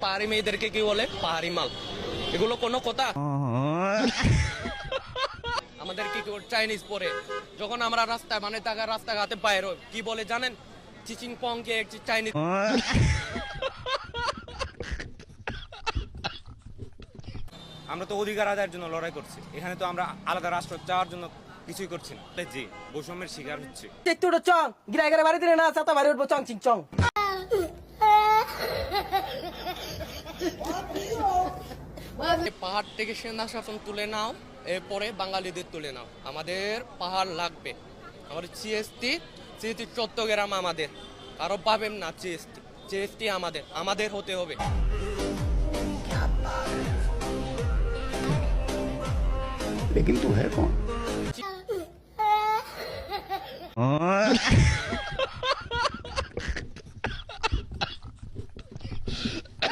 পাহাড়ি মেয়েদেরকে কি বলে? পাহাড়ি মাল। এগুলো কোনো কথা? আমাদের কি চাইনিজ পরে যখন আমরা রাস্তায় মানে রাস্তাঘাটে বাইরে কি বলে জানেন? চিচিং পং কে চাইনিজ। আমরা তো অধিকার আদায়ের জন্য লড়াই করছি, এখানে তো আমরা আলাদা রাষ্ট্র চাওয়ার জন্য কিছুই করছি না। জি, বৈষম্যের শিকার হচ্ছে। একটু চং গিরা গিরা বাড়ি দিলে না ছাতা বাড়ি উঠবো চং চিং চং। পাহাড় থেকে সেনা শাসন তুলে নাও, এরপরে বাঙালিদের তুলে নাও। আমাদের পাহাড় লাগবে। আমাদের জিএসটি চট্টগ্রাম আমাদের, কারো পাবেন না। জিএসটি আমাদের হতে হবে। लेकिन तू है कौन?